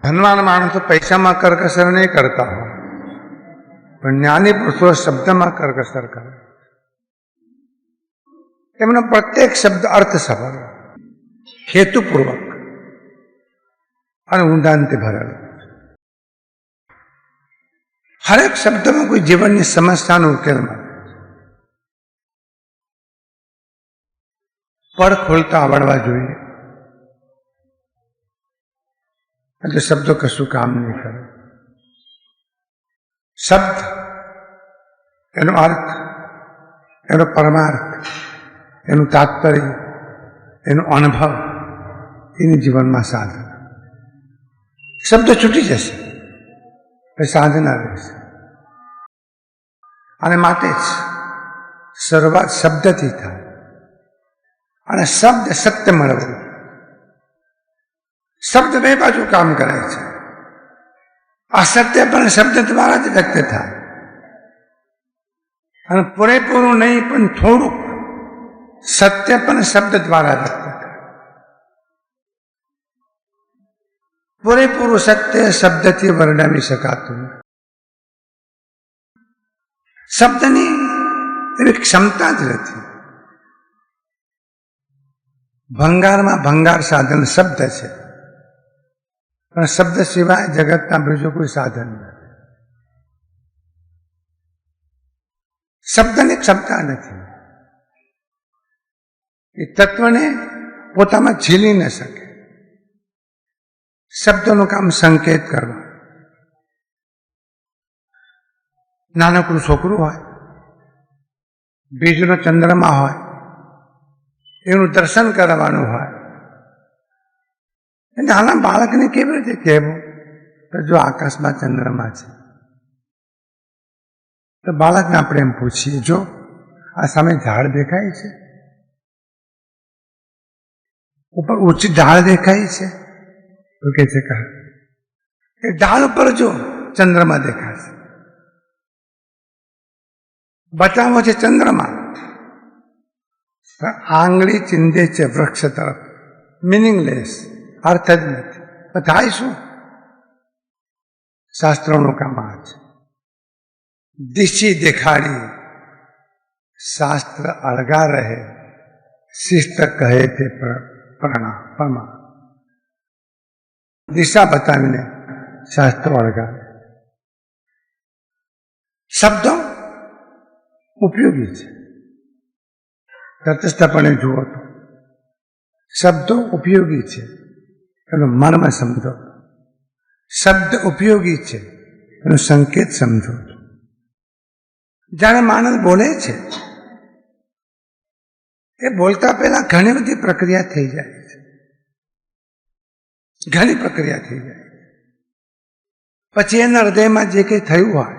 ધનવાન માણસો પૈસામાં કરકસર નહીં કરતા હોય, પણ જ્ઞાની પુરુષો શબ્દમાં કરકસર કરે. એમનો પ્રત્યેક શબ્દ અર્થસભર, હેતુપૂર્વક અને ઊંડાણથી ભરેલો. હરેક શબ્દમાં કોઈ જીવનની સમસ્યાનો ઉકેલ મળે. પડ ખોલતા આવડવા જોઈએ, એટલે શબ્દો કશું કામ નહીં કરે. શબ્દ, એનો અર્થ, એનો પરમાર્થ, એનું તાત્પર્ય, એનો અનુભવ, એની જીવનમાં સાધન. શબ્દ છૂટી જશે, એ સાધના રહેશે. અને માટે જ શરૂઆત શબ્દથી થાય. અને શબ્દ સત્ય મળવું. શબ્દ બે બાજુ કામ કરે છે. અસત્ય પણ શબ્દ દ્વારા જ વ્યક્ત થાય. અને પૂરેપૂરું નહીં પણ થોડુંક સત્ય પણ શબ્દ દ્વારા વ્યક્ત થાય. પૂરેપૂરું સત્ય શબ્દથી વર્ણવી શકાતું. શબ્દની એવી ક્ષમતા જ નથી. ભંગારમાં ભંગાર સાધન શબ્દ છે, પણ શબ્દ સિવાય જગતના બીજો કોઈ સાધન નથી. શબ્દની ક્ષમતા નથી. એ તત્વને પોતામાં ઝીલી ન શકે. શબ્દનું કામ સંકેત કરવા. નાનકડું છોકરું હોય, બીજનો ચંદ્રમા હોય, એનું દર્શન કરવાનું હોય. નાના બાળકને કેવી રીતે કહેવું તો જો આકાશમાં ચંદ્રમા છે, તો બાળકને આપણે એમ પૂછીએ, જો આ સામે ઝાડ દેખાય છે, ઉપર ઊંચી ઢાળ દેખાય છે, તો કે છે એ ઢાળ ઉપર જો ચંદ્રમા દેખાશે. બતાવો છે ચંદ્રમા, આંગળી ચિંધે છે વૃક્ષ તરફ. મિનિંગલેસ, અર્થ જ નથી. તો થાય શું? શાસ્ત્રોનું કામ આ છે. દિશી દેખાડી શાસ્ત્ર અળગા રહે, શિસ્ત કહે તે પ્રમાણ. દિશા બતાવીને શાસ્ત્રો અળગા રહે. શબ્દો ઉપયોગી છે. તટસ્થપણે જુઓ તો શબ્દો ઉપયોગી છે, એનો મર્મ સમજો. શબ્દ ઉપયોગી છે, એનો સંકેત સમજો. જ્યારે માણસ બોલે છે, એ બોલતા પહેલા ઘણી બધી પ્રક્રિયા થઈ જાય છે. ઘણી પ્રક્રિયા થઈ જાય. પછી એના હૃદયમાં જે કંઈ થયું હોય,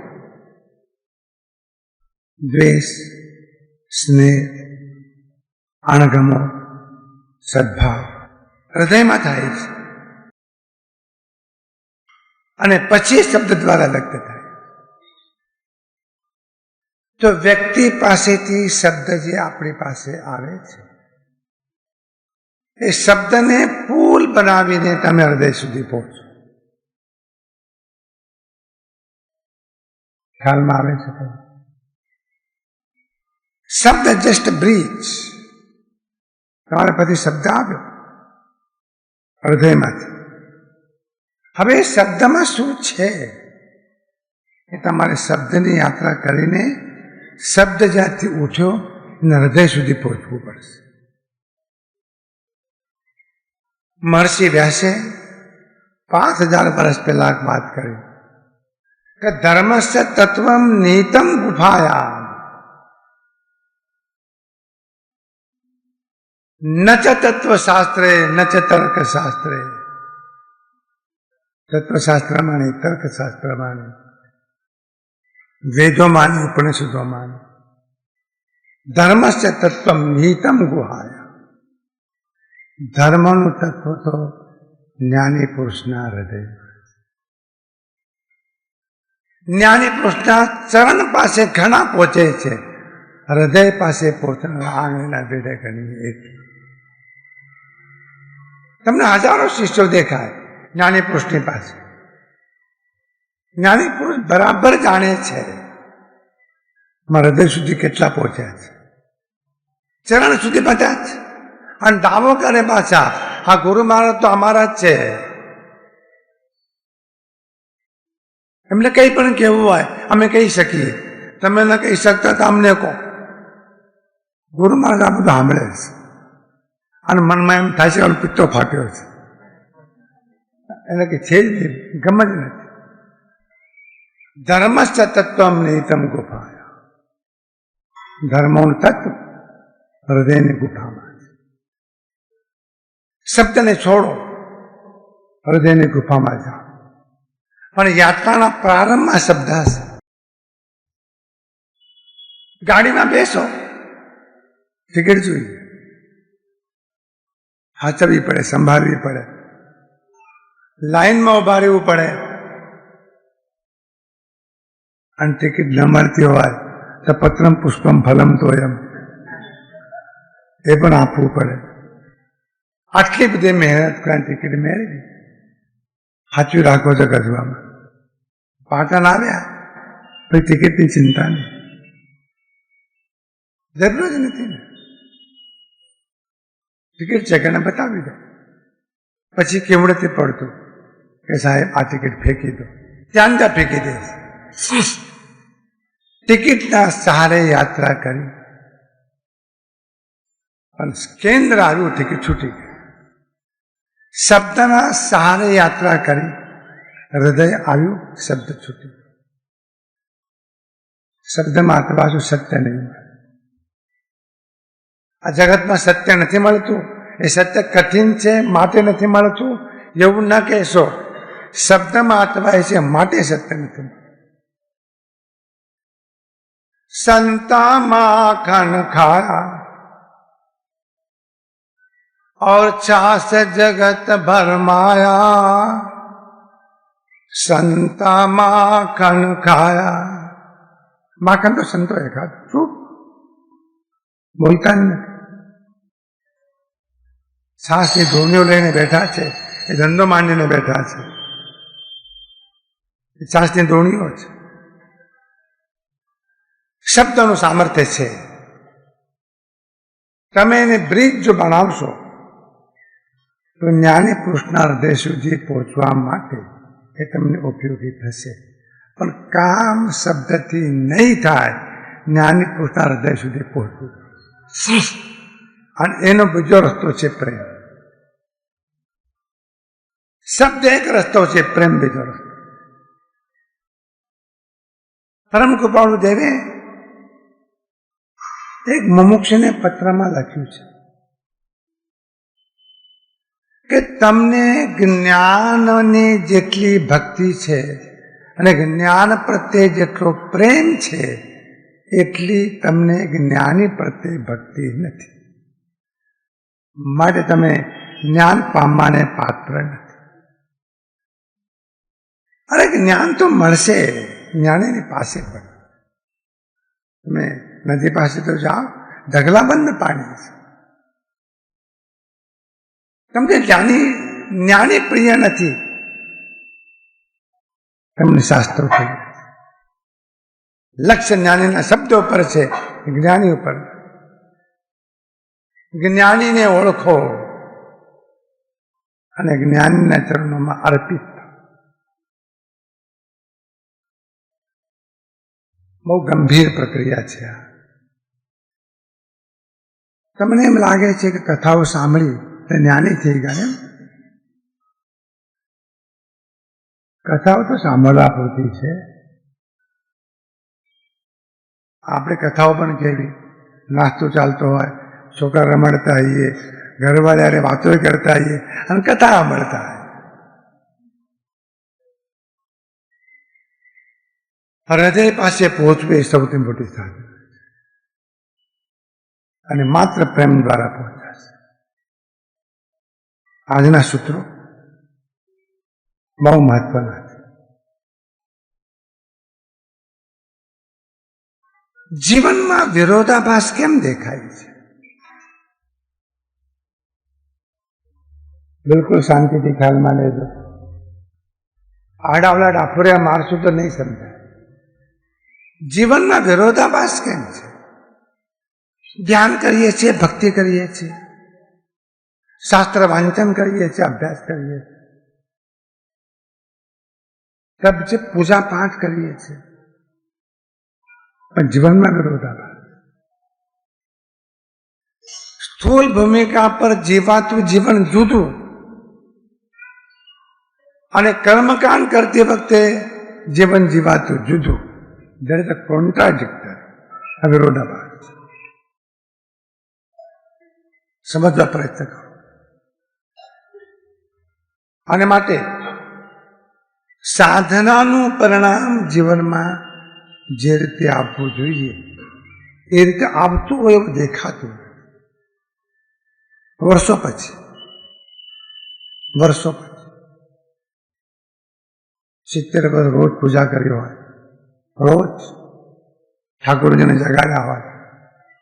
દ્વેષ, સ્નેહ, અણગમો, સદભાવ હૃદયમાં થાય છે. અને પછી શબ્દ દ્વારા વ્યક્ત થાય. તો વ્યક્તિ પાસેથી શબ્દ જે આપણી પાસે આવે છે, એ શબ્દને પુલ બનાવીને તમે હૃદય સુધી પહોંચો. ખ્યાલમાં આવે છે? શબ્દ જસ્ટ બ્રિજ. તમારે પછી શબ્દ આવ્યો હૃદયમાંથી. હવે શબ્દમાં શું છે એ તમારે શબ્દની યાત્રા કરીને શબ્દ જ્યાંથી ઉઠ્યો એના હૃદય સુધી પહોંચવું પડશે. મહર્ષિ વ્યાસે 5000 વર્ષ પહેલા વાત કરી કે ધર્મસ્ય તત્વમ નીતમ ગુફાયા ન ચ તત્વશાસ્ત્રે ન ચ તર્કશાસ્ત્રે. તત્વશાસ્ત્રમાં નહીં, તર્કશાસ્ત્રમાં નહીં, વેદોમાં નહીં, ઉપનિષદોમાં નહીં. ધર્મસ્ય તત્વમ નિહિતમ ગુહાયા. ધર્મનું તત્વ તો જ્ઞાની પુરુષના હૃદય. જ્ઞાની પુરુષના ચરણ પાસે ઘણા પહોંચે છે, હૃદય પાસે પહોંચનારા આંગળીના ભેડે ઘણી એક. તમને હજારો શિષ્યો દેખાય, જ્ઞાની પુરુષની પાસે. જ્ઞાની પુરુષ બરાબર જાણે છે મારા હૃદય સુધી કેટલા પહોંચ્યા છે, ચરણ સુધી પહોંચ્યા છે. અને દાવો કરે પાછા આ ગુરુ મહારાજ તો અમારા જ છે. એમને કંઈ પણ કહેવું હોય અમે કહી શકીએ, તમે ન કહી શકતા તો અમને કહો. ગુરુ મહારાજ આ બધું સાંભળે છે અને મનમાં એમ થાય છે પિત્તો ફાટ્યો છે, એટલે કે છે જ નહીં, ગમ જ નથી. ધર્મશ્ચ તત્વમ નિહિતમ ગુફાયા. ધર્મનું તત્વ હૃદયની ગુફામાં છે. શબ્દને છોડો, હૃદયની ગુફામાં જાઓ. પણ યાત્રાના પ્રારંભમાં શબ્દ હશે. ગાડીમાં બેસો, ટિકિટ જોઈએ, હાચવવી પડે, સંભાળવી પડે, લાઈનમાં ઉભા રહેવું પડે. અને ટિકિટ ન મળતી હોય તો પત્રમ પુષ્પમ ફલમ તો એમ એ પણ આપવું પડે. આટલી બધી મહેનત કરીને ટિકિટ મેળવી, સાચું રાખો છો ગજવામાં. પાટણ આવ્યા પછી ટિકિટની ચિંતા નહીં, જરૂર જ નથી ને. ટિકિટ ચેકને બતાવી દો, પછી કેવડેથી પડતું કે સાહેબ આ ટિકિટ ફેંકી દો, ત્યાં ત્યાં ફેંકી દે. ટિકિટના સહારે યાત્રા કરી અને કેન્દ્ર આવ્યું, ટિકિટ છૂટી ગઈ. શબ્દના સહારે યાત્રા કરી, હૃદય આવ્યું, શબ્દ છૂટી ગયો. શબ્દમાં તો પાછું સત્ય નહીં મળે. આ જગતમાં સત્ય નથી મળતું, એ સત્ય કઠિન છે માટે નથી મળતું એવું ન કહેશો. શબ્દમાં અટવાય છે માટે સત્ય નથી મળતું. संता माखन खाया और छाछ जगत भरमाया. संता माखन खाया. माखन तो संतो है खा, चुप बोलता नहीं. છાસની ધોરણીઓ લઈને બેઠા છે, એ ધંધો માંડીને બેઠા છે. એ છાસની ધોરણીઓ છે. શબ્દનું સામર્થ્ય છે. તમે એને બ્રિજ જો બનાવશો તો જ્ઞાની પુરુષના હૃદય સુધી પહોંચવા માટે એ તમને ઉપયોગી થશે. પણ કામ શબ્દથી નહીં થાય જ્ઞાની પુરુષના હૃદય સુધી પહોંચવું. અને એનો બીજો રસ્તો છે પ્રેમ. શબ્દ એક રસ્તો છે, પ્રેમ બીજો રસ્તો. પરમ કૃપાળુ દેવે એક મુમુક્ષને પત્રમાં લખ્યું છે કે તમને જ્ઞાનની જેટલી ભક્તિ છે અને જ્ઞાન પ્રત્યે જેટલો પ્રેમ છે એટલી તમને જ્ઞાની પ્રત્યે ભક્તિ નથી. માટે તમે જ્ઞાન પામવાને પાત્ર નથી. અરે જ્ઞાન તો મળશે જ્ઞાનીની પાસે પણ. તમે નદી પાસે તો જાઓ, ઢગલાબંધ પાણી છે. તમને જ્ઞાની પ્રિય નથી, તમને શાસ્ત્રો પ્રિય. લક્ષ્ય જ્ઞાનીના શબ્દો પર છે, જ્ઞાની ઉપર. જ્ઞાનીને ઓળખો અને જ્ઞાનીના ચરણોમાં અર્પિત. બહુ ગંભીર પ્રક્રિયા છે આ. તમને એમ લાગે છે કે કથાઓ સાંભળી તો જ્ઞાની થઈ ગયા. કથાઓ તો સાંભળવા પૂરતી છે. આપણે કથાઓ પણ કેવી, નાસ્તો ચાલતો હોય, છોકરા રમાડતા આવીએ, ઘરવાળા વાતો કરતા આવીએ અને કથા સાંભળતા હોય. હૃદય પાસે પહોંચવું એ સૌથી મોટી સાધન અને માત્ર પ્રેમ દ્વારા પહોંચાશે. આજના સૂત્રો બહુ મહત્વના છે. જીવનમાં વિરોધાભાસ કેમ દેખાય છે? બિલકુલ શાંતિથી ખ્યાલમાં લેજો. આડાવલા ડાફોરિયા મારશું તો નહીં સમજાય. જીવનમાં વિરોધાભાસ કેમ છે? ધ્યાન કરીએ છીએ, ભક્તિ કરીએ છીએ, શાસ્ત્ર વાંચન કરીએ છીએ, અભ્યાસ કરીએ છીએ, તબ છે પૂજા પાઠ કરીએ છીએ, પણ જીવનમાં વિરોધાભાસ. સ્થૂલ ભૂમિકા પર જીવાતું જીવન જુદું અને કર્મકાંડ કરતી વખતે જીવન જીવાતું જુદું. there is a contradictory, વિરોધાભાસ. સમજવા પ્રયત્ન કરો. અને માટે સાધનાનું પરિણામ જીવનમાં જે રીતે આપવું જોઈએ એ રીતે આવતું હોય એવું દેખાતું. વર્ષો પછી 70 વર્ષ રોજ પૂજા કરી હોય, રોજ ઠાકોરજીને જગાડ્યા હોય,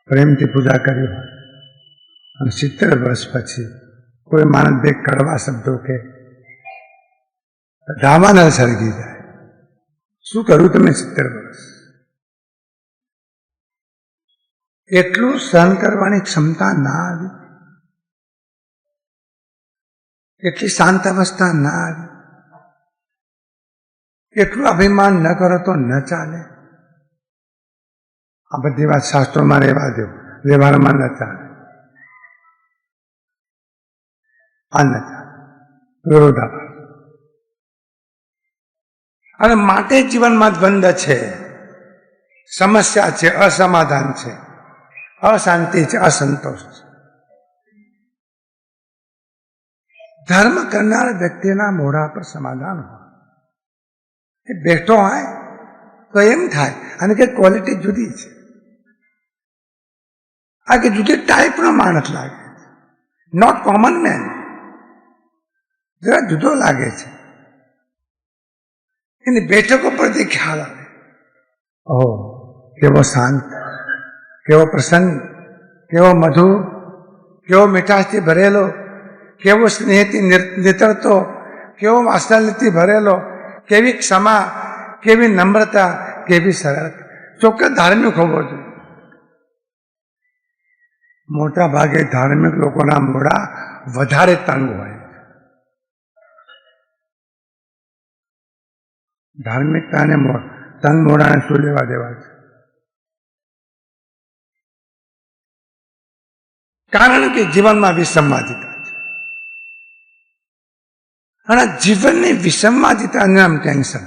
પ્રેમથી પૂજા કરી હોય, અને 70 વર્ષ પછી કોઈ માણસ બે કડવા શબ્દો કે ધાવાના સળગી જાય. શું કર્યું તમે 70 વર્ષ? એટલું સહન કરવાની ક્ષમતા ના આવી, એટલી શાંત અવસ્થા ના આવી, એટલું અભિમાન ન કરો તો ન ચાલે. આ બધી વાત શાસ્ત્રોમાં રહેવા દો, વ્યવહારમાં ન ચાલે. આ ન ચાલે, વિરોધાભાસ. અને માટે જીવનમાં દ્વંદ્વ છે, સમસ્યા છે, અસમાધાન છે, અશાંતિ છે, અસંતોષ છે. ધર્મ કરનાર વ્યક્તિના મોઢા પર સમાધાન હોય, એ બેઠો હોય તો એમ થાય અને કે ક્વોલિટી જુદી છે, આ કે જુદી ટાઈપનો માણસ લાગે છે, નોટ કોમન મેન, જરા જુદો લાગે છે. એની બેઠકો પરથી ખ્યાલ આવે, ઓહ કેવો શાંત, કેવો પ્રસન્ન, કેવો મધુર, કેવો મીઠાશથી ભરેલો, કેવો સ્નેહથી નિતરતો, કેવો વાત્સલ્યથી ભરેલો, કેવી ક્ષમા, કેવી નમ્રતા, કેવી સરળતા. ચોક્કસ ધાર્મિક હોવો જોઈએ. મોટા ભાગે ધાર્મિક લોકોના મોઢા વધારે તંગ હોય. ધાર્મિકતાને તંગ મોઢાને શું લેવા દેવા છે? કારણ કે જીવનમાં વિસંવાદિતા છે, અને જીવનની વિસંવાદિતાનું નામ ટેન્શન.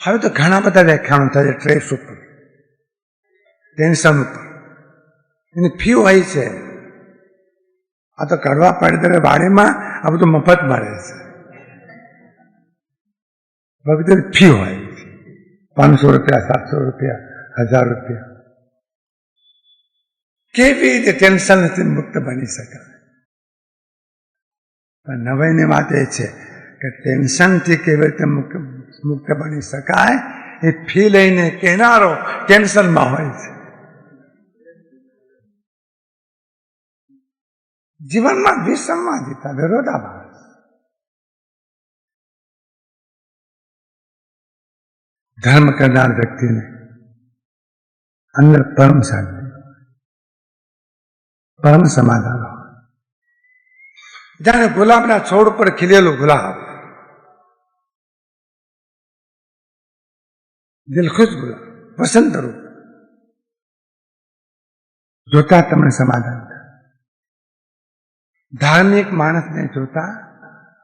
હવે તો ઘણા બધા વ્યાખ્યાનો થાય છે સ્ટ્રેસ ઉપર, ટેન્શન ઉપર. એની ફી હોય છે. આ તો કડવા પડે વાડીમાં આ બધું મફત મળે છે. બધી ફી હોય, 500 રૂપિયા, 700 રૂપિયા, 1000 રૂપિયા. કેવી રીતે ટેન્શનથી મુક્ત બની શકાય? પણ નવાઈની વાત એ છે કે ટેન્શનથી કેવી રીતે મુક્ત બની શકાય એ ફી લઈને કહેનારો ટેન્શનમાં હોય છે. જીવનમાં વિસંવાદિતા, વિરોધાભાસ. ધર્મ કરનાર વ્યક્તિને અંદર પરમ શાંતિ, પરમ સમાધાન હોય. જાણે ગુલાબના છોડ પર ખીલેલું ગુલાબ, દિલખુશ ગુલાબ, વસંત રૂપ, જોતા તમને સમાધાન થાય. ધાર્મિક માણસને જોતા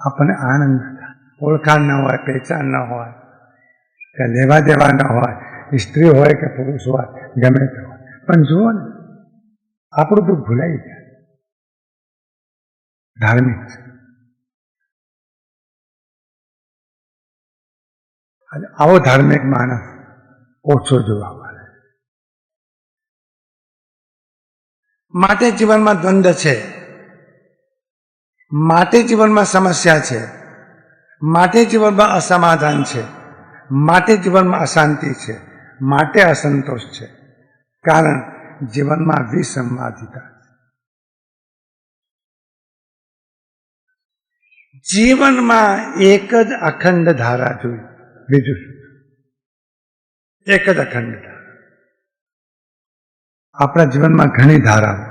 આપણને આનંદ થાય. ઓળખાણ ન હોય, પહેચાન ન હોય, કે લેવા દેવા ન હોય, સ્ત્રી હોય કે પુરુષ હોય, ગમે તે હોય, પણ જુઓ ને આપણું દુઃખ ભૂલાઈ જાય. ધાર્મિક છે. આવો ધાર્મિક માણસ ઓછો જોવા મળે. માટે જીવનમાં દ્વંદ્વ છે, માટે જીવનમાં સમસ્યા છે, માટે જીવનમાં અસમાધાન છે, માટે જીવનમાં અશાંતિ છે, માટે અસંતોષ છે. કારણ જીવનમાં વિસંવાદિતા. જીવનમાં એક જ અખંડ ધારા જોઈ, બીજું શું? એક જ અખંડ ધારા. આપણા જીવનમાં ઘણી ધારાઓ,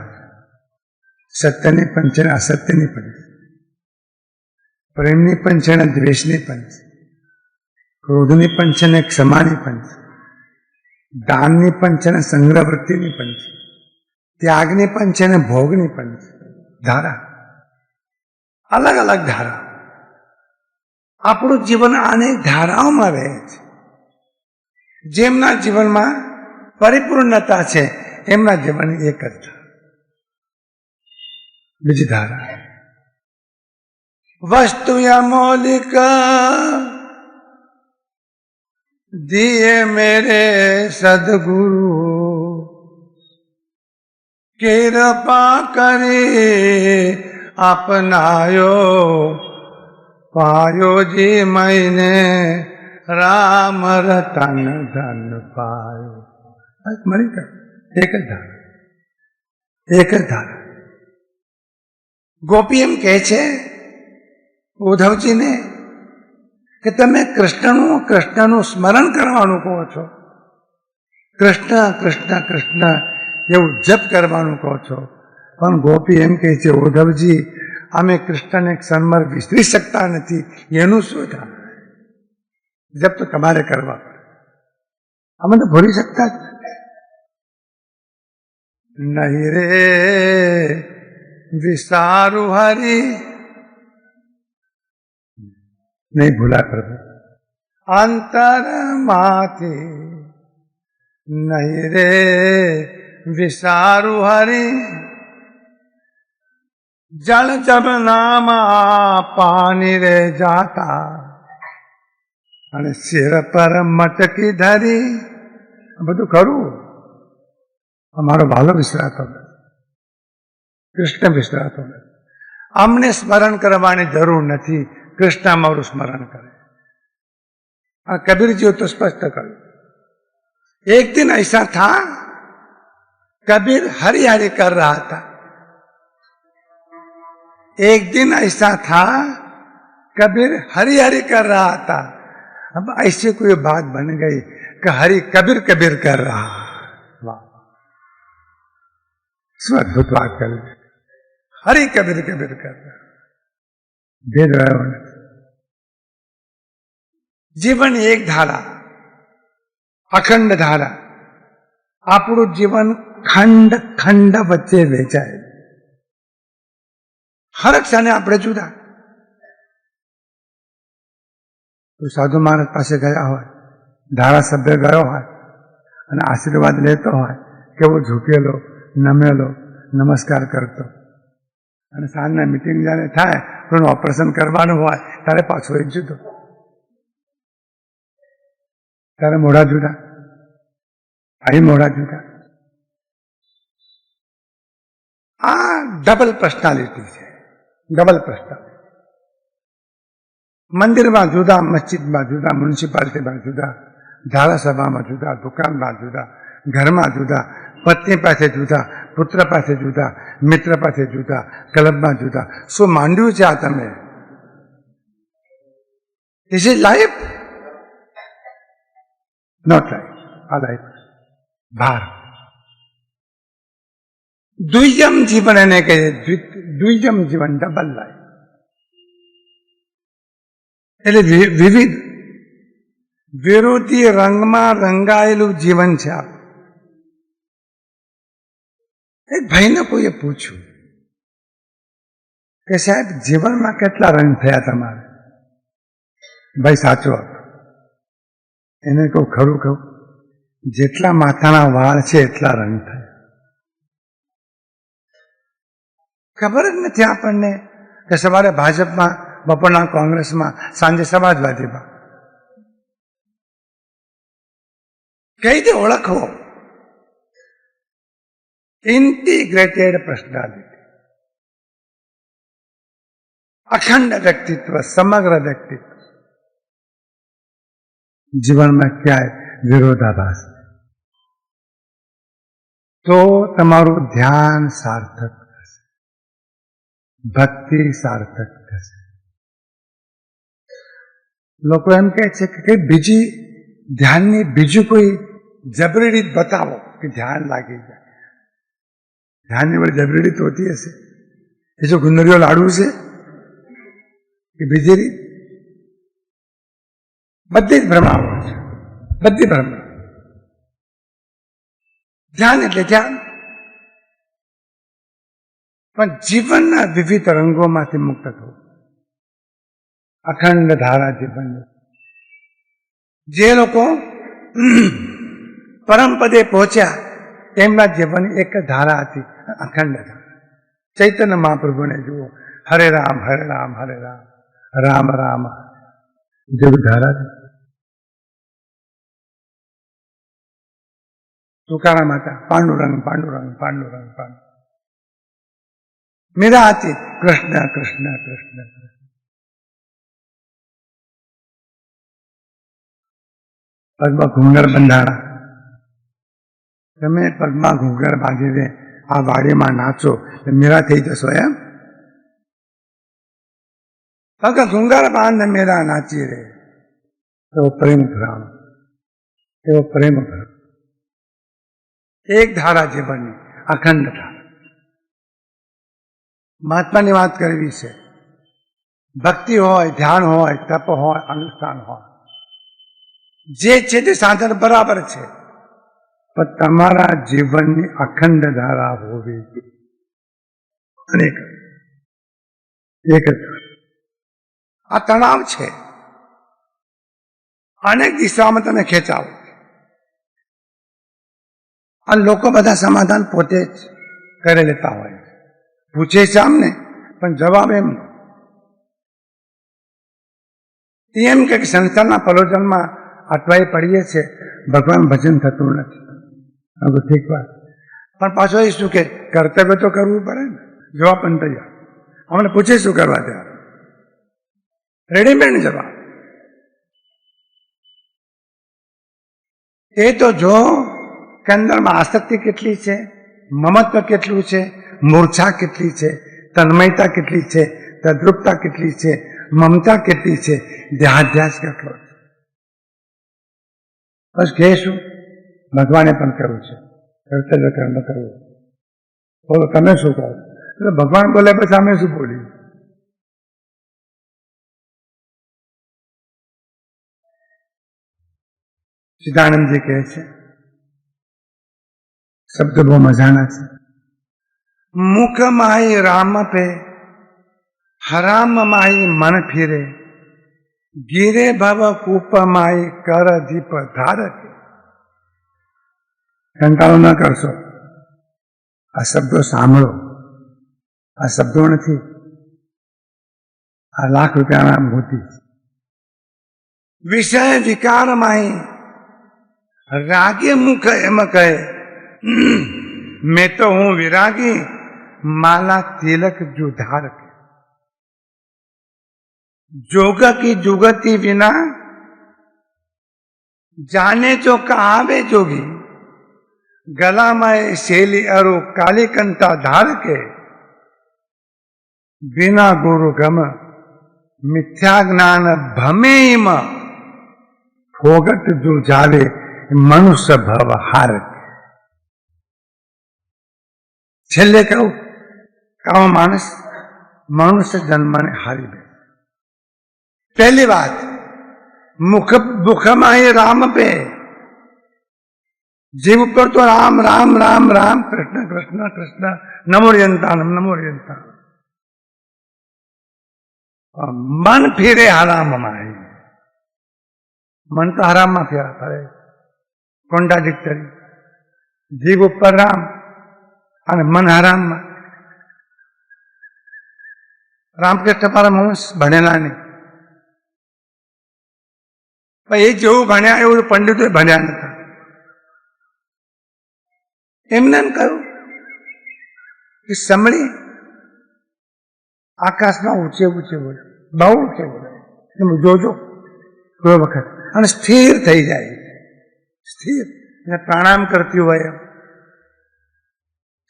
સત્યની પણ છે, અસત્યની પણ છે, પ્રેમની પણ છે, દ્વેષની પણ છે, ક્રોધની પણ છે ને ક્ષમાની પણ છે, દાનની પણ છે ને સંગ્રહ વૃત્તિની પણ છે, ત્યાગની પણ છે ને ભોગની પણ છે. ધારા, અલગ અલગ ધારા. આપણું જીવન અનેક ધારાઓમાં રહે છે. જેમના જીવનમાં પરિપૂર્ણતા છે એમના જીવન એક જ ધારા. બીજી ધારા, વસ્તુ અમૌલિક દિએ મેરે સદગુરુ, કૃપા કરી અપનાયો, પાયો જી મૈને રામ રતન ધન પાયો. મળી ગયો. એક જ ધારા, એક જ ધારા. ગોપી એમ કહે છે ઉદ્ધવજીને કે તમે કૃષ્ણનું સ્મરણ કરવાનું કહો છો, કૃષ્ણ કૃષ્ણ કૃષ્ણ એવું જપ કરવાનું કહો છો, પણ ગોપી એમ કહે છે ઉદ્ધવજી અમે કૃષ્ણને ક્ષણભર વિસરી શકતા નથી, એનું શું થાય? જપ તો તમારે કરવા પડે, અમે તો ભૂલી શકતા જ નહીં રે વિસારું હરી, નહીં ભૂલા પ્રભુ અંતરમાંથી, નહીં રે વિસારું હરી, જળ જબ નામા પાણી રે જાતા, અને શિર પર મટકી ધરી. બધું ખરું, અમારો ભાલો વિસરાતો નથી, કૃષ્ણ વિસરાતો નથી. અમને સ્મરણ કરવાની જરૂર નથી, કૃષ્ણ અમારું સ્મરણ કરે. और कबीर जी तो स्पष्ट कर, एक दिन ऐसा था कबीर हरि हरि कर रहा था, एक दिन ऐसा था कबीर हरि हरि कर रहा था. अब ऐसी कोई बात बन गई कि हरि कबीर कबीर कर रहा. वाह, अद्भुत बात कर, हरि कबीर कबीर कर रहा. भेद रहे. જીવન એક ધારા, અખંડ ધારા. આપણું જીવન ખંડ ખંડ વચ્ચે વેચાય. હર ક્ષણે આપણે જુદા. કોઈ સાધુ મહારાજ પાસે ગયા હોય, ધારાસભ્ય ગયો હોય અને આશીર્વાદ લેતો હોય, કેવો ઝૂકેલો, નમેલો, નમસ્કાર કરતો, અને સાંજના મિટિંગ જ્યારે થાય તો ઓપરેશન કરવાનું હોય ત્યારે પાછો એક જુદો, ત્યારે મોઢા જુદા, અહીં મોઢા જુદા. આ ડબલ પર્સનાલિટી છે, ડબલ પર્સનાલિટી. મંદિરમાં જુદા, મસ્જિદમાં જુદા, મ્યુનિસિપાલિટીમાં જુદા, ધારાસભામાં જુદા, દુકાનમાં જુદા, ઘરમાં જુદા, પત્ની પાસે જુદા, પુત્ર પાસે જુદા, મિત્ર પાસે જુદા, ક્લબમાં જુદા. શું માંડ્યું છે આ તમે? Is it life? Not life. આ લાઈફ ભાર. દ્વિજમ જીવન એને કહે, દ્વિજમ જીવન, ડબલ લાઈફ. એટલે વિવિધ વિરોધી રંગમાં રંગાયેલું જીવન છે આ. એક ભાઈને કોઈએ પૂછ્યું કે સાહેબ જીવનમાં કેટલા રંગ થયા તમારે? ભાઈ સાચો હતો. એને કહું ખરું કહું, જેટલા માથાના વાળ છે એટલા રંગ થયા. ખબર જ નથી આપણને કે સવારે ભાજપમાં, બપોરના કોંગ્રેસમાં, સાંજે સમાજવાદીમાં. કઈ રીતે ઓળખવો? ઇન્ટિગ્રેટેડ પર્સનાલિટી, અખંડ વ્યક્તિત્વ, સમગ્ર વ્યક્તિત્વ. જીવનમાં ક્યાંય વિરોધાભાસ તો તમારું ધ્યાન સાર્થક થશે, ભક્તિ સાર્થક થશે, લોકો એમ કહે છે કે બીજી ધ્યાનની બીજું કોઈ જબરી રીત બતાવો કે ધ્યાન લાગી જાય. ધ્યાનની વળી જબરી રીત હોતી હશે? એ જો ગુંદરીઓ લાડવું છે કે બીજી રીત? બધી જ ભ્રમાઓ છે, બધી ભ્રમા. ધ્યાન એટલે ધ્યાન, પણ જીવનના વિવિધ રંગોમાંથી મુક્ત થવું. અખંડ ધારા જીવન. જે લોકો પરમ પદે પહોંચ્યા તેમના જીવનની એક ધારા હતી, અખંડ ધારા. ચૈતન્ય મહાપ્રભુને જુઓ, હરે રામ હરે રામ હરે રામ રામ રામ જેવી ધારા છે. તુકારામ હતા, પાંડુરંગ પાંડુરંગ પાંડુરંગ પાંડુ. મીરા હતી, કૃષ્ણ કૃષ્ણ કૃષ્ણ કૃષ્ણ. પગમાં ઘૂંઘર બંધાણા. તમે પગમાં ઘૂંઘર બાંધીને આ વાડીમાં નાચો તો મીરા થઈ જશો એમ? પગ ઘૂંઘર બાંધ મીરા નાચી રે. એવો પ્રેમ ભરાણો, એવો પ્રેમ ભરાણો. એક ધારા જીવનની, અખંડ ધારા. મહાત્માની વાત કરવી છે. ભક્તિ હોય, ધ્યાન હોય, તપ હોય, અનુષ્ઠાન હોય, જે છે તે સાધન બરાબર છે, પણ તમારા જીવનની અખંડ ધારા હોવી જોઈએ. એક આ તણાવ છે. અનેક દિશામાં તમે ખેંચાવો. અને લોકો બધા સમાધાન પોતે જ કરી લેતા હોય. પૂછે છે આમને, પણ જવાબ એમ કે સંસારના પલોજનમાં અટવાઈ પડીએ છે, ભગવાન ભજન થતું નથી. ઠીક વાત, પણ પાછો એ શું કે કર્તવ્ય તો કરવું પડે ને. જવાબ પણ તૈયાર. અમને પૂછે શું કરવા ત્યાં, રેડીમેડ જવાબ. એ તો જો કે અંદરમાં આસક્તિ કેટલી છે, મમત્વ કેટલું છે, મૂર્છા કેટલી છે, તન્મયતા કેટલી છે, તદ્રુપતા કેટલી છે, મમતા કેટલી છે, દેહાધ્યાસ કેટલો છે. બસ કહે શું? ભગવાને પણ કહ્યું છે કર્તવ્ય કર્મ કરવું. બોલો તમે શું કહો? એટલે ભગવાન બોલે પછી અમે શું બોલીએ? સિદ્ધાનંદજી કહે છે, શબ્દ બહુ મજાના છે. મુખ માહી રામ પે હરામ માહી મન ફિરે, ગીરે ભવ કૂપ માહી કર દીપ ધારક. કંટાળો ન કરશો. આ શબ્દો સાંભળો. આ શબ્દો નથી, આ લાખ રૂપિયાના મોતી. વિષય વિકાર માહી રાગે મુખ એમ કહે, મેં તો હું વિરાગી માલા તિલક જુધાર કે. जोग की जुगति विना जाने जो कहावे जोगी, गला में शैली अरु कालिकंता धार के, बिना गुरु गम मिथ्या ज्ञान भमे फोगट जो जाले मनुष्य भव हार के. छेल्ले कहूं कावा मानस मनुष्य जन्म ने हारी दे. पहली बात, मुख में राम पे, जीव पर तो राम राम राम राम कृष्ण कृष्ण कृष्ण नमोरियंतानम नमोरियंतानम. मन फिरे हराम माही. मन तो हराम में फिरा फरे. कॉन्ट्राडिक्टरी. जीव पर राम और मन हराम में. रामकृष्ण परमहंस भणेला नहीं. એ જેવું ભણ્યા એવું પંડિતો ભણ્યા નતા. એમને એમ કહ્યું કે સમળી આકાશમાં ઊંચે ઊંચે બોલે, બહુ ઊંચે બોલે. તમે જોજો કોઈ વખત અને સ્થિર થઈ જાય. સ્થિર પ્રાણાયામ કરતી હોય એમ.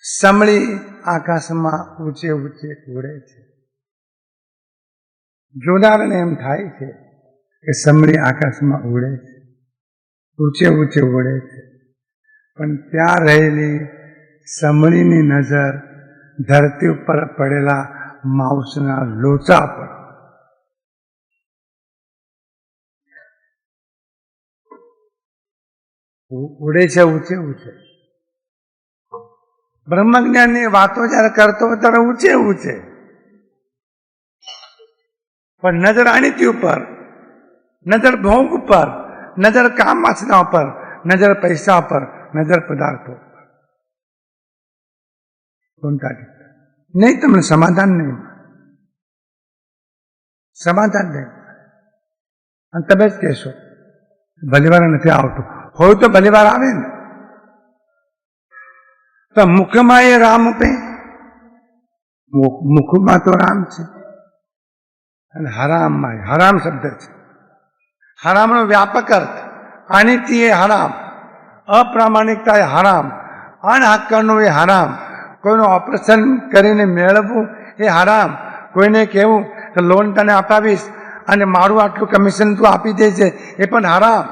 સમળી આકાશમાં ઊંચે ઊંચે ઉડે છે. જોનારને એમ થાય છે કે સમરી આકાશમાં ઉડે છે, ઊંચે ઊંચે ઉડે છે, પણ ત્યાં રહેલી સમરીની નજર ધરતી ઉપર પડેલા માઉસના લોચા પર. ઉડે છે ઊંચે ઊંચે. બ્રહ્મજ્ઞાનની વાતો જયારે કરતો હોય ત્યારે ઊંચે ઊંચે, પણ નજર આણીતી ઉપર, નજર ભોગ ઉપર, નજર કામ વાસના ઉપર, નજર પૈસા ઉપર, નજર પદાર્થો ઉપર. નહીં, તમને સમાધાન નહીં, સમાધાન નહીં. અને તમે જ કહેશો ભલીવાર નથી આવતું, હોય તો ભલીવાર આવે ને. તો મુખમાં એ રામ પે, મુખમાં તો રામ છે, અને હરામમાં હરામ શબ્દ છે. હરામનો વ્યાપક અર્થ અનિત્ય એ હરામ, અપ્રામાણિકતા એ હરામ, અનહક્કનું એ હરામ, કોઈનું ઓપરેશન કરીને મેળવવું એ હરામ, કોઈને કહેવું કે લોન તને અપાવીશ અને મારું આટલું કમિશન તું આપી દે છે, એ પણ હરામ.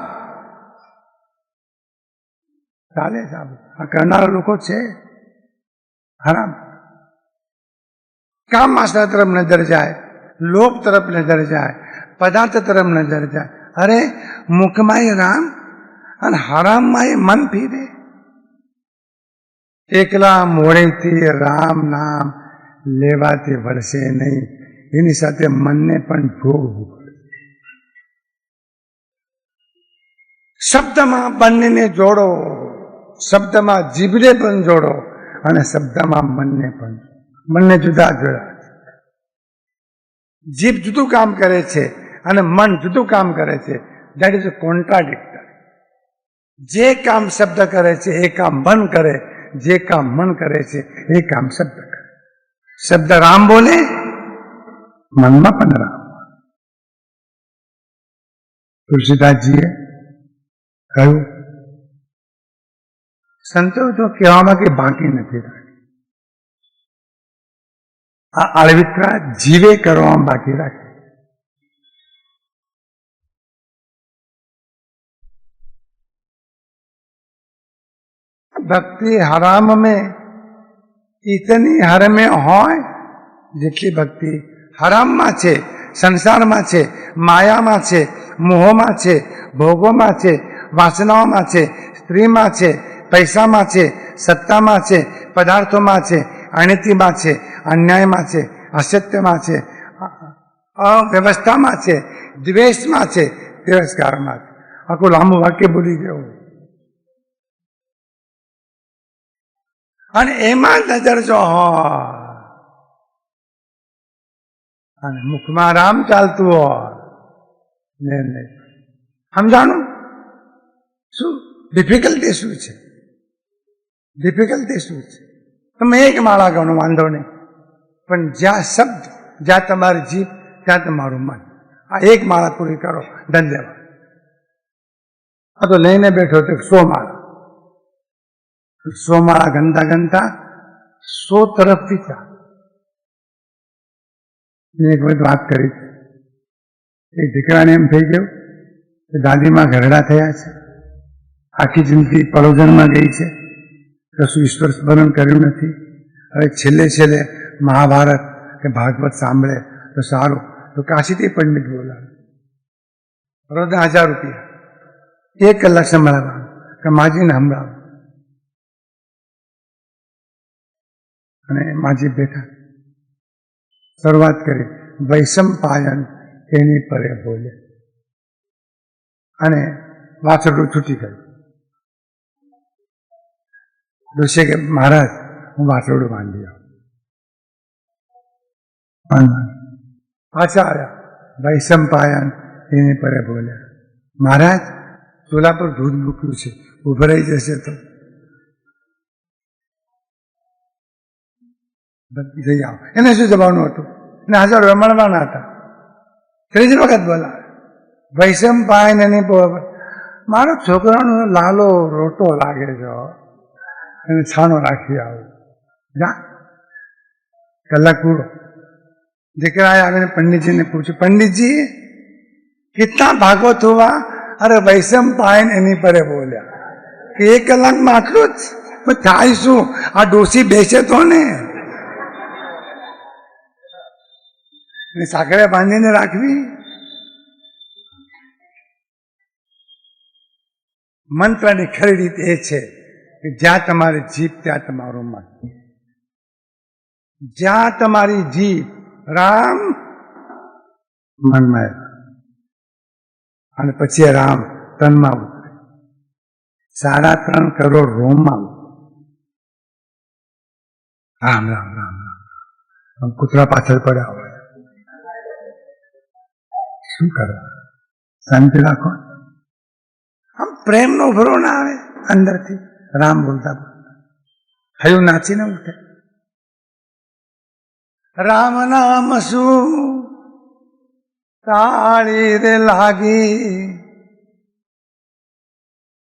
ચાલે સાહેબ, આ કરનારા લોકો છે હરામ. કામ માસ્ટર તરફ નજર જાય, લોભ તરફ નજર જાય, પદાર્થ તરફ નજર જાય. અરે મુખમાં એ રામ અને હરામમાં એ મન ફીરે. એકલા મોડેથી રામ નામ લેવાથી વળશે નહીં, એની સાથે મનને પણ જોડવું પડે. શબ્દમાં બંનેને જોડો, શબ્દમાં જીભને પણ જોડો અને શબ્દમાં મનને પણ. મનને જુદા જોડા. જીભ જુદું કામ કરે છે અને મન જુદું કામ કરે છે. That is contradictory. જે કામ શબ્દ કરે છે એ કામ મન કરે, જે કામ મન કરે છે એ કામ શબ્દ કરે. શબ્દ રામ બોલે, મનમાં પણ રામ. તુલસીદાસજીએ કહ્યું, સંતો તો કહેવામાં કે બાકી નથી રાખી, આ અળવિતરા જીવે કરવામાં બાકી રાખે. भक्ति हराम में इतनी हर में હોય જેટલી ભક્તિ હરામમાં છે, સંસારમાં છે, માયામાં છે, મોહમાં છે, ભોગોમાં છે, વાસનાઓમાં છે, સ્ત્રીમાં છે, પૈસામાં છે, સત્તામાં છે, પદાર્થોમાં છે, અનિતિમાં છે, અન્યાયમાં છે, અસત્યમાં છે, અવ્યવસ્થામાં છે, દ્વેષમાં છે, તિરસ્કારમાં છે. આખું લાંબુ વાક્ય બોલી ગયું. અને એમાં નજર જો હોય અને મુખમાં રામ ચાલતું હોય, સમજાણું શું ડિફિકલ્ટી શું છે? ડિફિકલ્ટી શું છે? તમે એક માળા ગણો, વાંધો નહીં, પણ જ્યાં શબ્દ, જ્યાં તમારી જીભ, ત્યાં તમારું મન, આ એક માળા પૂરી કરો, ધન્યવાદ. આ તો લઈને બેઠો તો 100 માળા, 100 માળા ગણતા ગણતા 100 તરફ વિચાર. એક વખત વાત કરી, એક દીકરાને એમ થઈ ગયું કે દાદીમાં ઘરડા થયા છે, આખી જિંદગી પડોજનમાં ગઈ છે, કશું ઈશ્વર સ્મરણ કર્યું નથી, હવે છેલ્લે છેલ્લે મહાભારત કે ભાગવત સાંભળે તો સારું, તો કાશીથી પંડિત બોલાવે, રોજના 1000 રૂપિયા, 1 કલાક સંભળાવવાનું કે માજીને સંભળાવો. અને માજી બેઠા, શરૂઆત કરી, વૈષમ પાયન એની પરે બોલે, અને વાછરડું છૂટી ગયું. ઋષિ કે મહારાજ હું વાછરડું બાંધી આવું. પાછા આવ્યા, વૈષમ પાયન એની પરે બોલ્યા, મહારાજ ચૂલા પર દૂધ મૂક્યું છે, ઉભરાઈ જશે તો જઈ આવો. એને શું જવાનું હતું? એને 1000 રૂપિયા મળવાના હતા. ત્રીજી વખત બોલાવે, વૈષમ પાયન એની પર, મારો છોકરાનો લાલો રોટો લાગે છે, એને છાનો રાખી આવું. જા, કલાક પૂરો. દીકરાએ આવીને પંડિતજીને પૂછ્યું, પંડિતજી कितना भागवत हुआ? अरे वैषम पायन એની પરે બોલ્યા કે 1 કલાકમાં આટલું જ થાય શું? આ ડોસી બેસે તો ને સાંકળે બાંધીને રાખવી. મંત્રની ખરી રીત એ છે કે જ્યાં તમારી જીભ ત્યાં તમારું મન. જ્યાં તમારી જીભ રામ મનમાં અને પછી રામ તનમાં ઉતરે. 3.5 કરોડ રોમમાં રામ રામ રામ રામ. કૂતરા પાછળ પડ્યા હોય શું કરવા? શાંતિ રાખો. આમ પ્રેમનો ભરો ના આવે અંદરથી રામ બોલતા બોલતા હયું નાચીને ઉઠે. રામ નામ શું તાળી રે લાગી.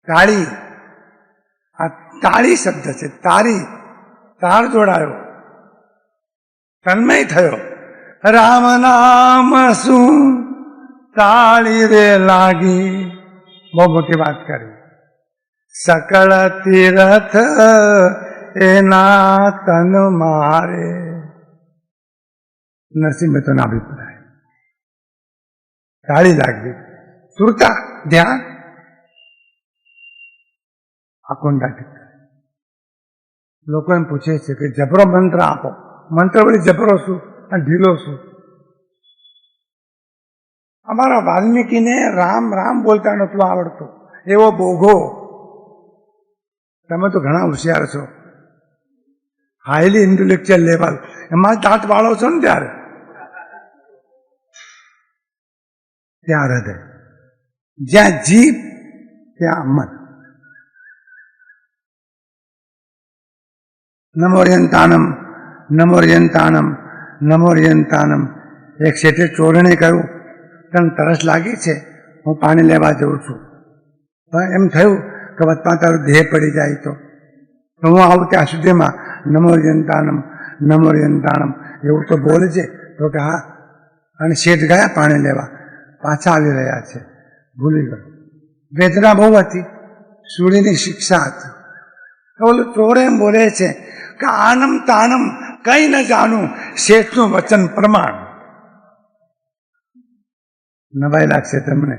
તાળી, આ તાળી શબ્દ છે. તાળી, તાર જોડાયો, તન્મય થયો. રામ નામ શું તાળી રે લાગી. બહુ મોટી વાત કરી. સકળ તીરથ એના તન મારે. નરસિંહ મહેતાનો અભિપ્રાય. તાળી લાગવી, સુરતા, ધ્યાન, આકુંડા ટીકા. લોકો એમ પૂછે છે કે જબરો મંત્ર આપો. મંત્ર વળી જબરો શું અને ઢીલો શું? અમારા વાલ્મીકીને રામ રામ બોલતા નહોતું આવડતું. એવો બોઘો. તમે તો ઘણા હોશિયાર છો, હાઈલી ઇન્ટેલેક્ચ્યુઅલ લેવલ. એમાં દાંત વાળો છો ને ત્યારે ત્યાં હૃદય, જ્યાં જીભ ત્યાં મન. નમોર્યંતાનમ નમોર્યંતાનમ નમોર્યંતાનમ. એક શેઠે ચોરણે કહ્યું, તને તરસ લાગી છે, હું પાણી લેવા જઉં છું. પણ એમ થયું કે વચમાં તારું દેહ પડી જાય તો હું આવું ત્યાં સુધીમાં નમોર્યંતાનમ નમોર્યંતાનમ એવું તો બોલે છે. તો કે હા. અને શેઠ ગયા પાણી લેવા, પાછા આવી રહ્યા છે. ભૂલી ગયો. વેદના બહુ હતી, સૂડીની શિક્ષા હતી. ઓલું ચોર એમ બોલે છે કે આનમ તાનમ કઈ ન જાણું, શેઠનું વચન પ્રમાણ. નવાઈ લાગશે તમને,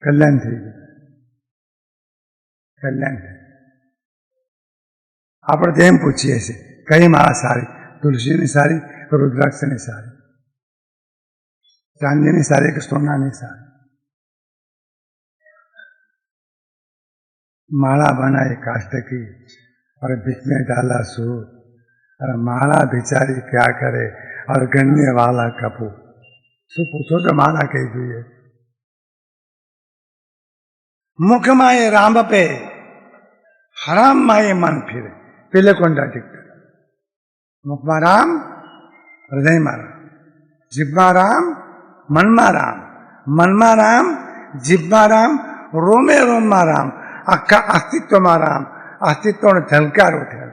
કલ્યાણ થઈ ગયું. કલ્યાણ થઈ. આપણે તો એમ પૂછીએ છીએ કઈ માળા સારી? તુલસીની સારી કે રુદ્રાક્ષની સારી? ચાંદીની સારી કે સોનાની સારી? माला बनाई काष्ठ की और बीच में डाला सूर, और माला बेचारी क्या करे और गणने वाला कपूर. શું પૂછો તો માલા કહી જોઈએ. મુખમાં એ રાંબપે, હરામમાં એ મન ફિરે. પેલે કોન્ટ્રાડિક્ટ. મુખમાં રામ, હૃદયમાં રામ. જીભમાં રામ, મનમાં રામ. મનમાં રામ, જીભમાં રામ, રોમે રોમમાં રામ. આખા અસ્તિત્વમાં રામ. અસ્તિત્વનો ઝલકાર ઉઠે.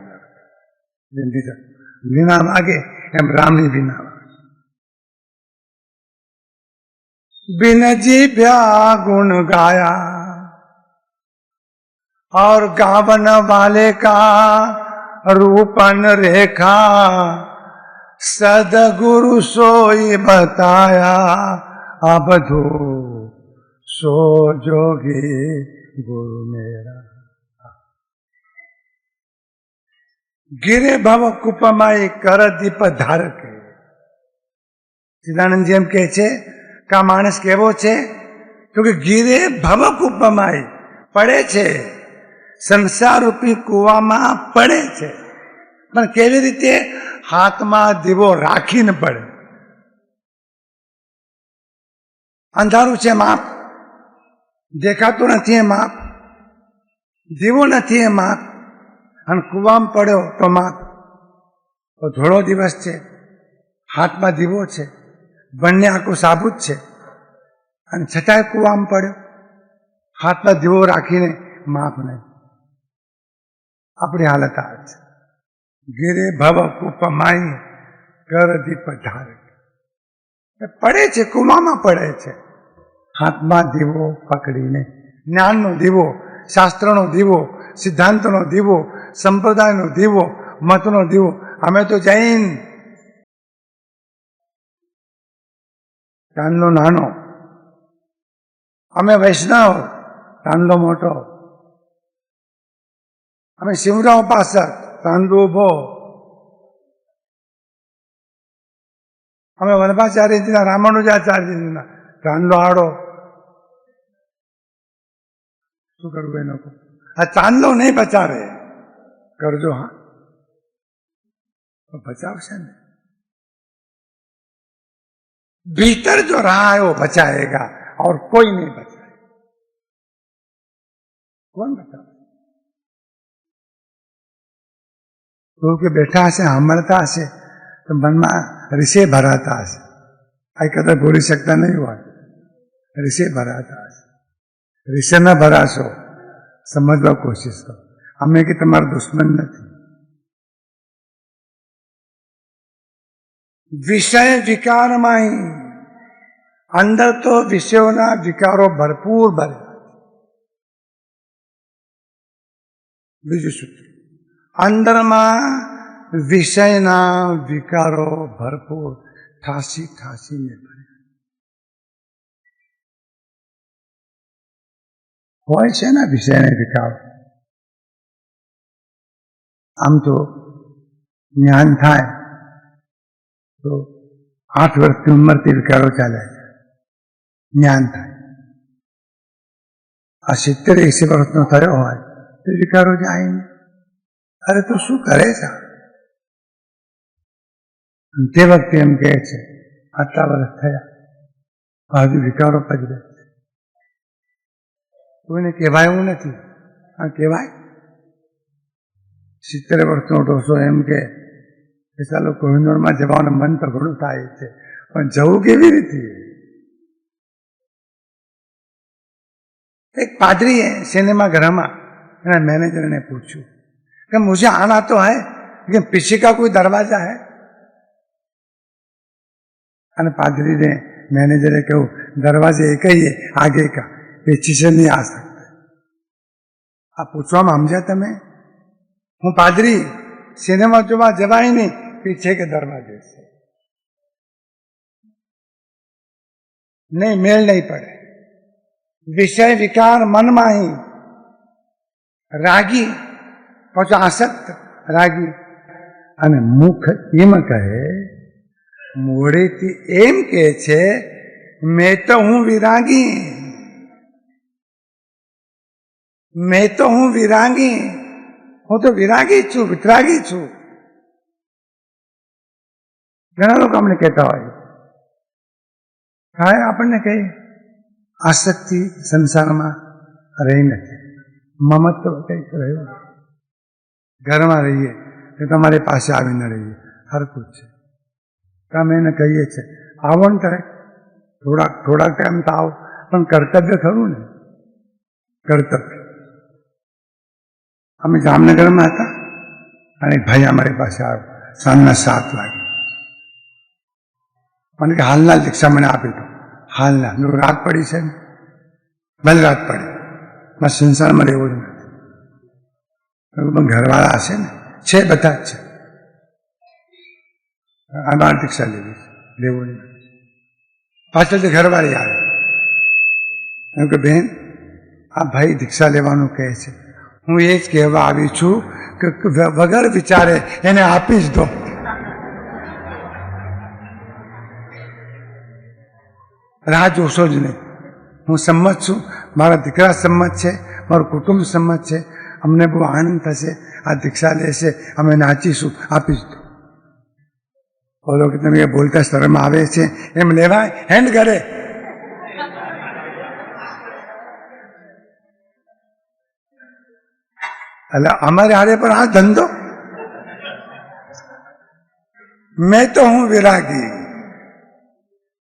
વીણા વાગે એમ રામની વીણા વાગે. बिन जीभ्या गुण गाया और गावन वाले का रूपन रेखा, सदगुरु सोई बताया अबधो सो जोगी गुरु मेरा. गिरे भव कुपमाई कर दीप धारके. સિદ્ધાનંદજી એમ કહે છે કે આ માણસ કેવો છે? તો કે ગીરે ભવકૂપમાય, પડે છે, સંસાર રૂપી કૂવામાં પડે છે. પણ કેવી રીતે? હાથમાં દીવો રાખીને પડે. અંધારું છે માપ, દેખાતું નથી એ માપ, દીવો નથી એ માપ, અને કૂવામાં પડ્યો તો માપ. તો ધોળો દિવસ છે, હાથમાં દીવો છે, બંને આખું સાબુત છે, અને છતાંય કૂવામાં પડ્યો. હાથમાં દીવો રાખીને માપ નહીં. આપણી હાલત આ છે. ગીરે ભવ કૂપમાઈ કર દીપ ધાર. પડે છે, કુવામાં પડે છે. હાથમાં દીવો પકડીને, જ્ઞાનનો દીવો, શાસ્ત્રનો દીવો, સિદ્ધાંતનો દીવો, સંપ્રદાયનો દીવો, મતનો દીવો. અમે તો જૈન, ચાંદલો નાનો. અમે વૈષ્ણવ, ચાંદલો મોટો. અમે શિવરાવ ઉપાસક, ચાંદલો ઉભો. અમે વલ્લભાચાર્યજીના, રામાનુજાચાર્યજીના, ચાંદલો આડો. શું કરવું એનો? આ ચાંદલો નહીં બચાવે. કરજો હા, तो बचावશે ને. भीतर जो रहा है वो बचाएगा और कोई नहीं बचाए. कौन बचावे? तो કે બેઠા હશે, સાંભળતા હશે તો મનમાં રિશે ભરાતા હશે. આ કદાચ બોલી શકતા નહીં હોય, રિશે ભરાતા હશે. રિશે ન ભરાશો, સમજવા કોશિશ કરો. અમે કે તમારા દુશ્મન નથી. વિષય વિકારમાં અંદર તો વિષયોના વિકારો ભરપૂર ભર્યા. બીજું શું? અંદરમાં વિષયના વિકારો ભરપૂર ઠાસી ઠાસીને ભર્યા હોય છે ને. વિષયના વિકારો આમ તો જ્ઞાન થાય તો 8 વર્ષની ઉંમરથી વિકારો ચાલે છે. જ્ઞાન થાય આ 70-80 વર્ષનો થયો હોય તો વિકારો જાય નહીં. અરે તો શું કરે છે? તે વખતે એમ કહે છે આટલા વર્ષ થયા હજુ વિકારો પજવે. કોઈને કહેવાય એવું નથી. આ કહેવાય 70 વર્ષનો ડોસો એમ કે ચાલો કોહિનૂરમાં જવાનું મન તો ઘણું થાય છે, પણ જવું કેવી રીતે? एक पादरी है सिनेमा घर में, मैनेजर ने पूछू कि मुझे आना तो है लेकिन पीछे का कोई दरवाजा है? અને પાદરીને મેનેજરે કહ્યું દરવાજે એક જ है आगे का, पीछे से नहीं आ सकते. આ પૂછવામાં સમજ્યા તમે? હું પાદરી, સિનેમા જોવા જવાય નહીં, पीछे के दरवाजे से नहीं, मेल नहीं पड़े. विषय विकार मन में ही रागी पाछो आसक्त रागी અને મુખ એમ કહે, મોડેથી એમ કહે છે મેં તો હું વિરાગી, મેં તો હું વિરાગી, હું તો વિરાગી છું, વિતરાગી છું. ઘણા લોકો અમને કહેતા હોય, કાંઈ આપણને કહે આસક્તિ સંસારમાં રહી નથી, મમત્વ કંઈક રહ્યું. ઘરમાં રહીએ તો તમારી પાસે આવીને રહીએ, હરકું છે. અમે એને કહીએ છીએ આવો ને ત્યારે થોડાક ટાઈમ તો આવો, પણ કર્તવ્ય ખરું ને, કર્તવ્ય. અમે જામનગરમાં હતા અને ભાઈ અમારી પાસે આવ્યો સાંજના 7 વાગે. મને કે હાલના દીક્ષા મને આપી દો. હાલના રાત પડી છે, ભલે રાત પડી, મારા સંસારમાં રહેવું જ નથી. પણ ઘરવાળા હશે ને, છે બધા જ છે, અમારે દીક્ષા લેવી છે, લેવું જ નથી. પાછળથી ઘરવાળી આવે એમ કે બેન આ ભાઈ દીક્ષા લેવાનું કહે છે, હું એ જ કહેવા આવી છું કે વગર વિચારે એને આપી જ દો. રાહ જોશો જ નહીં. હું સંમત છું, મારા દીકરા સંમત છે, મારું કુટુંબ સંમત છે, અમને બહુ આનંદ થશે, આ દીક્ષા લેશે, અમે નાચીશું, આપી જ દો. બોલો કે તમે બોલતા શરમ આવે છે એમ લેવાય? હેન્ડ કરે. એટલે અમારે હારે પર આ ધંધો. મેં તો હું વિરાગી,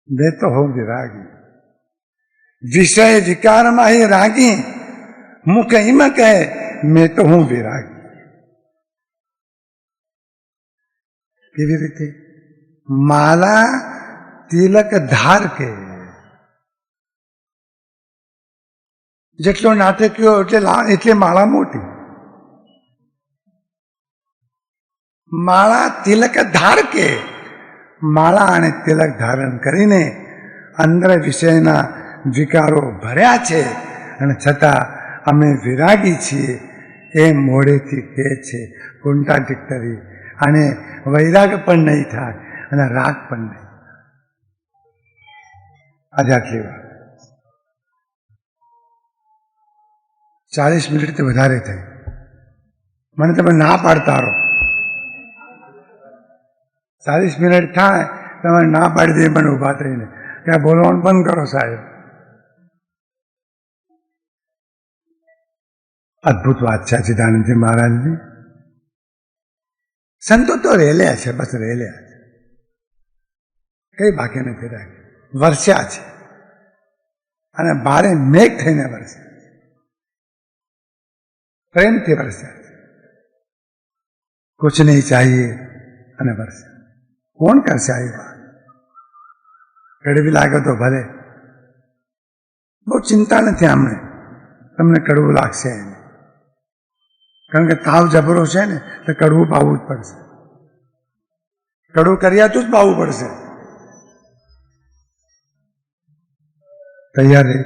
मैं तो हूं विरागी, विषय विकार में ही रागी, मुख हिम कहे मैं तो हूं विरागी. केवी रीते? माला तिलक धार के જેટલો નાટકીયો એટલે માળા મોટી. માળા તિલક ધાર કે માળા અને તિલક ધારણ કરીને અંદર વિષયના વિકારો ભર્યા છે અને છતાં અમે વિરાગી છીએ એ મોડેથી કહે છે કોન્ટ્રાડિક્ટરી. અને વૈરાગ પણ નહીં થાય અને રાગ પણ નહીં. આજે આટલી વાત. 40 મિનિટથી વધારે થઈ. મને તમે ના પાડતા રહો. 40 મિનિટ થાય તમે ના પાડી દે મને ઊભા થઈને ત્યાં બોલવાનું બંધ કરો સાહેબ. અદભુત વાત છે સચ્ચિદાનંદજી મહારાજની. સંતો તો રેલ્યા છે, બસ રેલ્યા છે, કઈ બાકી નથી રાખ્યું. વરસ્યા છે અને બારે મેઘ થઈને વરસ્યા, પ્રેમથી વરસ્યા છે. કુછ નહીં ચાહીએ અને વરસ્યા. કોણ કરશે આવી વાત? કડવી લાગે તો ભલે, બહુ ચિંતા નથી આમને. તમને કડવું લાગશે એને, કારણ કે તાવ જબરો છે ને તો કડવું પાવું જ પડશે. કડવું કર્યાતું જ પાવું પડશે. તૈયાર રહી.